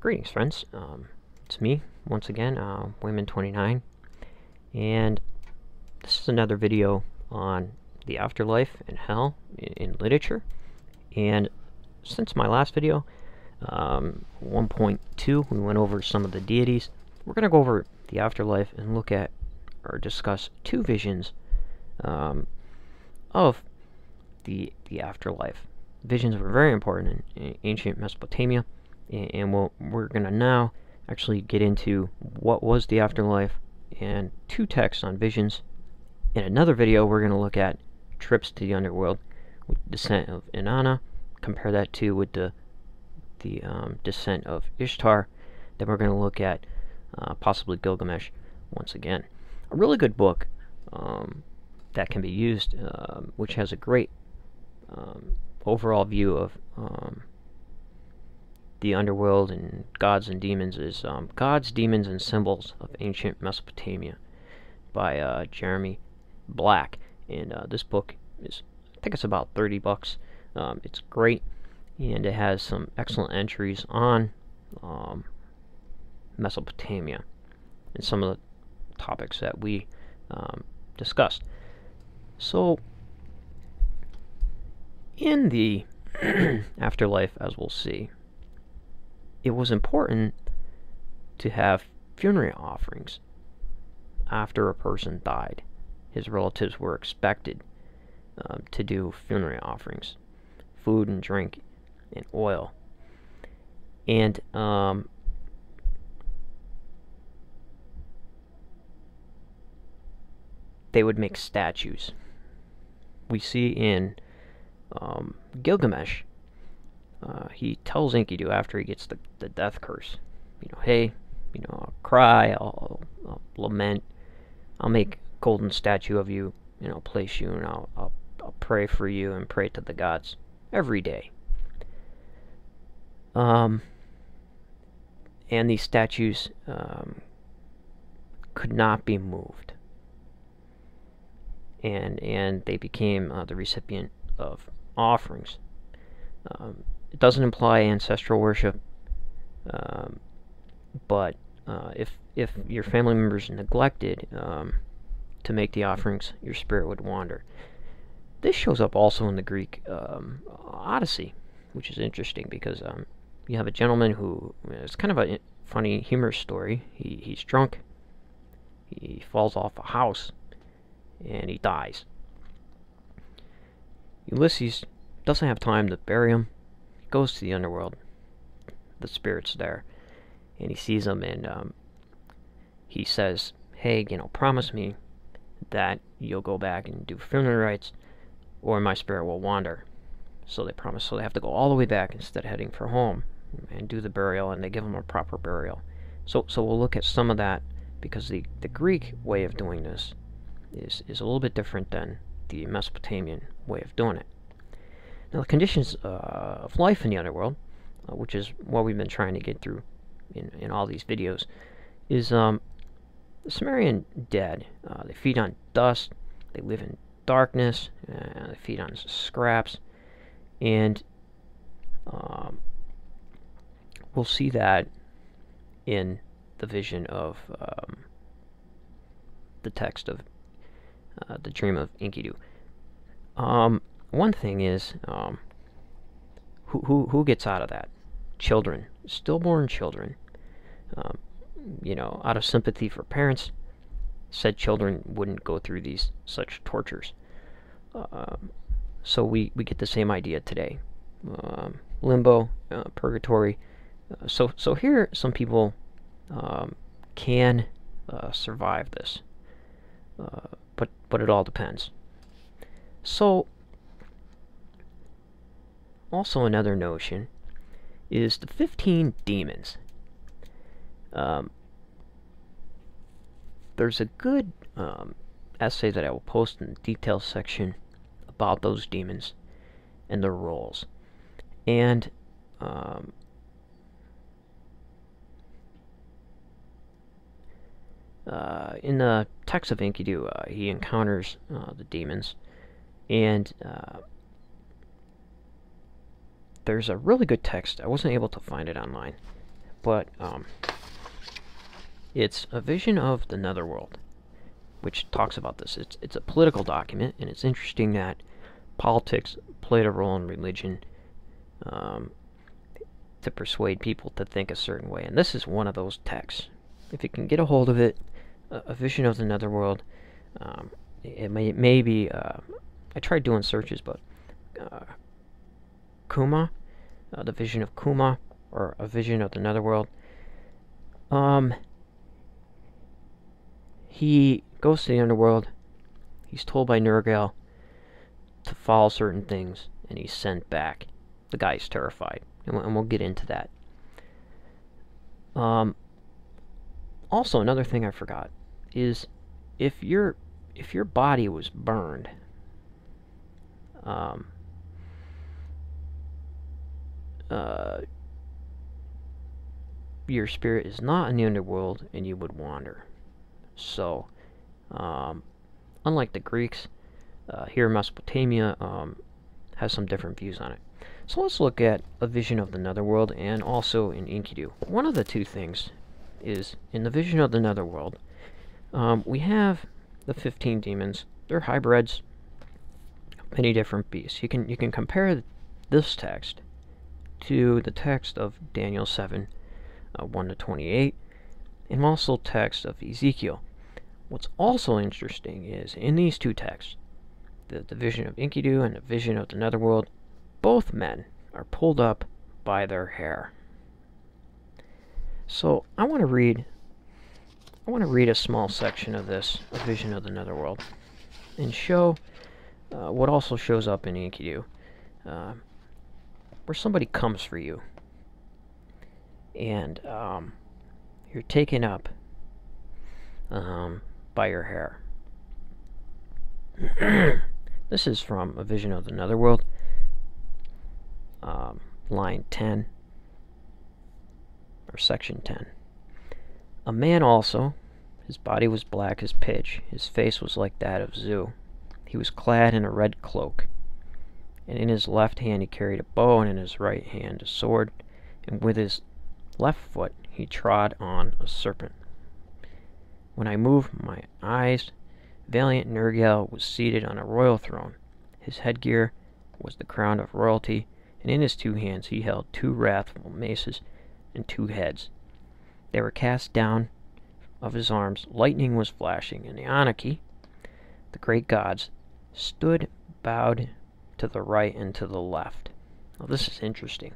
Greetings, friends. It's me, once again, Wayman29, and this is another video on the afterlife and hell in literature. And since my last video, 1.2, we went over some of the deities. We're going to go over the afterlife and look at or discuss two visions of the afterlife. Visions were very important in ancient Mesopotamia. And we're going to now actually get into what was the afterlife and two texts on visions. In another video, we're going to look at trips to the underworld with descent of Inanna, compare that to with the descent of Ishtar. Then we're going to look at possibly Gilgamesh once again. A really good book that can be used, which has a great overall view of the underworld and gods and demons, is Gods, Demons, and Symbols of Ancient Mesopotamia by Jeremy Black. And this book is, I think it's about $30. It's great, and it has some excellent entries on Mesopotamia and some of the topics that we discussed. So, in the afterlife, as we'll see, it was important to have funerary offerings after a person died. His relatives were expected to do funerary offerings, food and drink and oil. And they would make statues. We see in Gilgamesh, he tells Enkidu after he gets the death curse, hey, I'll cry, I'll lament, I'll make a golden statue of you, place you, and I'll pray for you and pray to the gods every day. And these statues could not be moved, and they became the recipient of offerings. It doesn't imply ancestral worship, but if your family members neglected to make the offerings, your spirit would wander. This shows up also in the Greek Odyssey, which is interesting because you have a gentleman who, it's kind of a funny, humorous story. He's drunk, he falls off a house, and he dies. Ulysses doesn't have time to bury him. Goes to the underworld. The spirit's there, and he sees him, and he says, hey, promise me that you'll go back and do funeral rites, or my spirit will wander. So they promise, so they have to go all the way back instead of heading for home and do the burial, and they give him a proper burial. So we'll look at some of that, because the Greek way of doing this is a little bit different than the Mesopotamian way of doing it. Now, the conditions of life in the underworld, which is what we've been trying to get through in all these videos, is the Sumerian dead. They feed on dust, they live in darkness, they feed on scraps, and we'll see that in the vision of the text of the dream of Enkidu. One thing is, who gets out of that? Children, stillborn children. Out of sympathy for parents, said children wouldn't go through such tortures. So we get the same idea today. Limbo, purgatory. So here some people can survive this, but it all depends. So, also another notion is the 15 demons. There's a good essay that I will post in the details section about those demons and their roles. And in the text of Enkidu, he encounters the demons, and there's a really good text. I wasn't able to find it online, but it's a vision of the Netherworld, which talks about this. It's a political document, and it's interesting that politics played a role in religion to persuade people to think a certain way. And this is one of those texts. If you can get a hold of it, a vision of the Netherworld, it may be, I tried doing searches, but Kuma, the vision of Kuma, or a vision of the Netherworld, he goes to the Underworld. He's told by Nergal to follow certain things, and he's sent back. The guy's terrified, and we'll get into that. Also, another thing I forgot is if your body was burned, your spirit is not in the Underworld, and you would wander. So, unlike the Greeks, here in Mesopotamia has some different views on it. So let's look at a vision of the Netherworld and also in Enkidu. One of the two things is, in the vision of the Netherworld, we have the 15 demons. They're hybrids of many different beasts. You can compare this text to the text of Daniel 7, 1-28, and also text of Ezekiel. What's also interesting is, in these two texts, the vision of Enkidu and the vision of the Netherworld, both men are pulled up by their hair. So I want to read a small section of this, a vision of the Netherworld, and show what also shows up in Enkidu, where somebody comes for you, and you're taken up by your hair. This is from a vision of the Netherworld, line 10, or section 10. A man also, his body was black as pitch, his face was like that of Zu. He was clad in a red cloak, and in his left hand he carried a bow, and in his right hand a sword, and with his left foot he trod on a serpent. When I moved my eyes, valiant Nergal was seated on a royal throne. His headgear was the crown of royalty, and in his two hands he held two wrathful maces and two heads. They were cast down of his arms. Lightning was flashing, and the Anunnaki, the great gods, stood bowed to the right and to the left. Now this is interesting.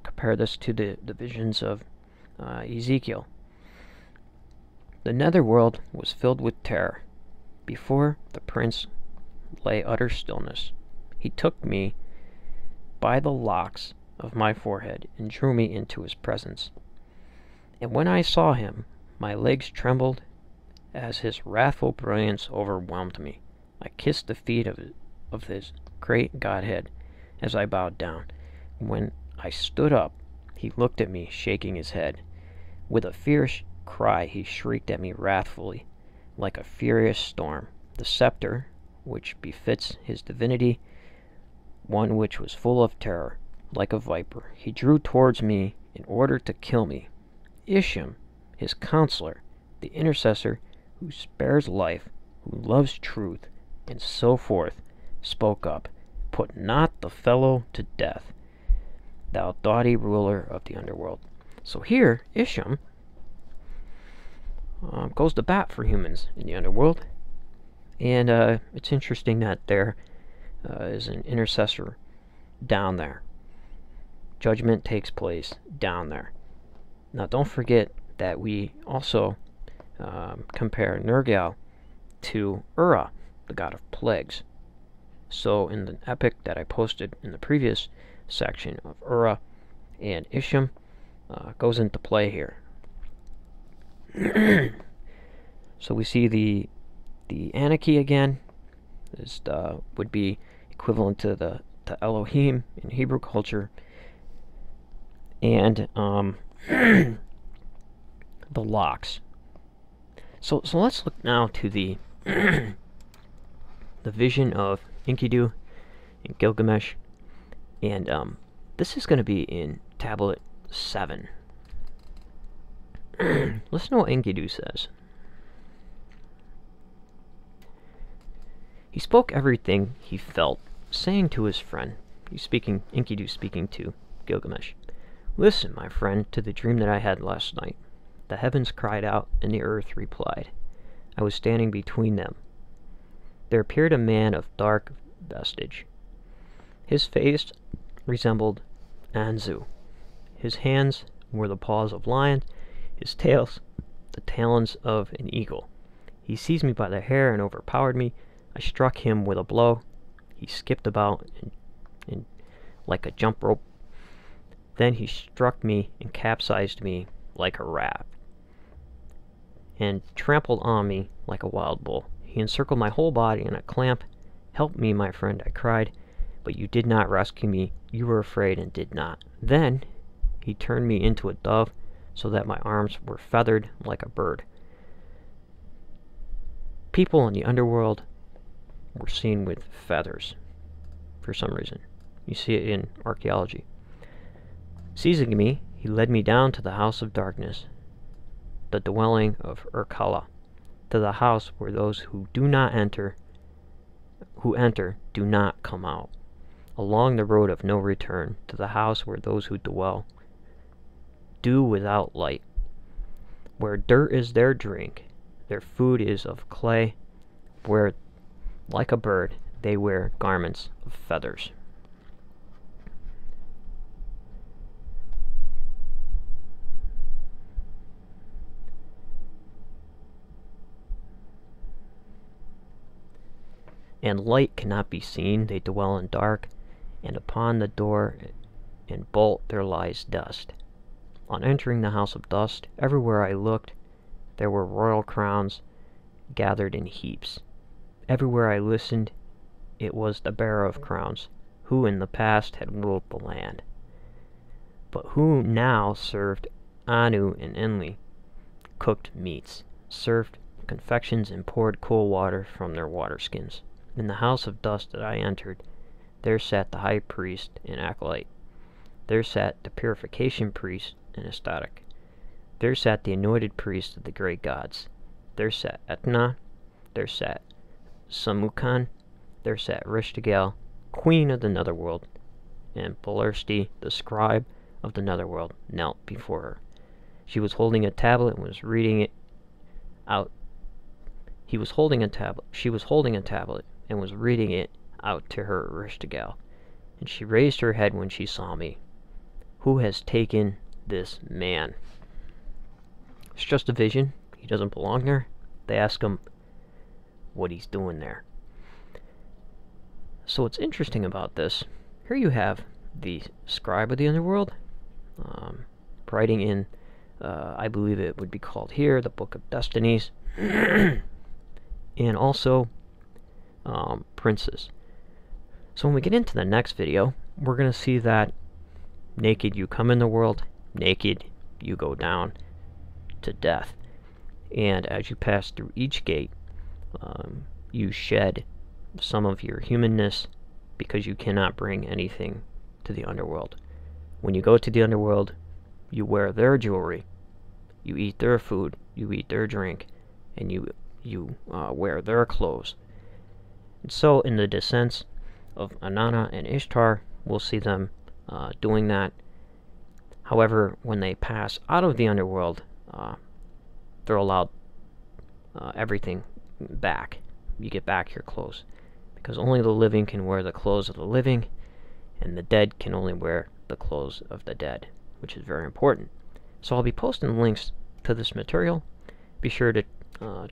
Compare this to the visions of Ezekiel. The Netherworld was filled with terror. Before the prince lay utter stillness. He took me by the locks of my forehead and drew me into his presence. And when I saw him, my legs trembled as his wrathful brilliance overwhelmed me. I kissed the feet of his great Godhead as I bowed down. When I stood up, he looked at me, shaking his head. With a fierce cry, he shrieked at me wrathfully, like a furious storm. The scepter, which befits his divinity, one which was full of terror, like a viper, he drew towards me in order to kill me. Ishum, his counselor, the intercessor, who spares life, who loves truth, and so forth, spoke up, "Put not the fellow to death, thou doughty ruler of the underworld." So here, Ishum goes to bat for humans in the underworld, and it's interesting that there is an intercessor down there. Judgment takes place down there. Now don't forget that we also compare Nergal to Erra, the god of plagues. So in the epic that I posted in the previous section of Erra and Ishum goes into play here. So we see the Anunnaki again. This would be equivalent to Eloheim in Hebrew culture, and the locks. So let's look now to the the vision of Enkidu and Gilgamesh, and this is going to be in Tablet 7. Listen to what Enkidu says. He spoke everything he felt, saying to his friend, Enkidu speaking to Gilgamesh, "Listen, my friend, to the dream that I had last night." The heavens cried out, and the earth replied. I was standing between them. There appeared a man of dark vestige. His face resembled Anzu. His hands were the paws of lions, his tails the talons of an eagle. He seized me by the hair and overpowered me. I struck him with a blow. He skipped about and like a jump rope. Then he struck me and capsized me like a raft, and trampled on me like a wild bull. He encircled my whole body in a clamp. "Help me, my friend," I cried, "but you did not rescue me. You were afraid and did not." Then he turned me into a dove, so that my arms were feathered like a bird. People in the underworld were seen with feathers for some reason. You see it in archaeology. Seizing me, he led me down to the house of darkness, the dwelling of Urkala, to the house where those who enter do not come out, along the road of no return, to the house where those who dwell do without light, where dirt is their drink, their food is of clay, where, like a bird, they wear garments of feathers. And light cannot be seen, they dwell in dark, and upon the door and bolt there lies dust. On entering the house of dust, everywhere I looked, there were royal crowns gathered in heaps. Everywhere I listened, it was the bearer of crowns, who in the past had ruled the land, but who now served Anu and Enli, cooked meats, served confections, and poured cool water from their water skins. In the house of dust that I entered, there sat the high priest and acolyte. There sat the purification priest and ecstatic. There sat the anointed priest of the great gods. There sat Etna. There sat Samukan. There sat Rishtagal, queen of the Netherworld, and Balersti, the scribe of the Netherworld, knelt before her. She was holding a tablet and was reading it out. She was holding a tablet and was reading it out to her Rishtagal, and she raised her head when she saw me. "Who has taken this man?" It's just a vision. He doesn't belong there. They ask him what he's doing there. So what's interesting about this, here you have the scribe of the underworld, writing in, I believe it would be called here, the Book of Destinies, and also princes. So when we get into the next video, we're going to see that naked you come in the world, naked you go down to death. And as you pass through each gate, you shed some of your humanness because you cannot bring anything to the underworld. When you go to the underworld, you wear their jewelry, you eat their food, you eat their drink, and you wear their clothes. And so in the descents of Inanna and Ishtar, we'll see them doing that. However, when they pass out of the underworld, they're allowed everything back. You get back your clothes, because only the living can wear the clothes of the living, and the dead can only wear the clothes of the dead, which is very important. So I'll be posting links to this material. Be sure to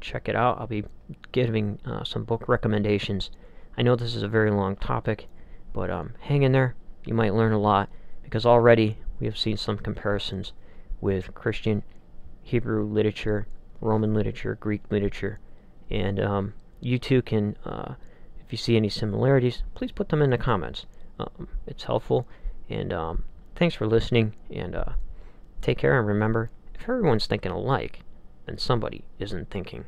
check it out. I'll be giving some book recommendations. I know this is a very long topic, but hang in there. You might learn a lot, because already we have seen some comparisons with Christian, Hebrew literature, Roman literature, Greek literature, and you too can, if you see any similarities, please put them in the comments. It's helpful, and thanks for listening, and take care, and remember, if everyone's thinking alike, then somebody isn't thinking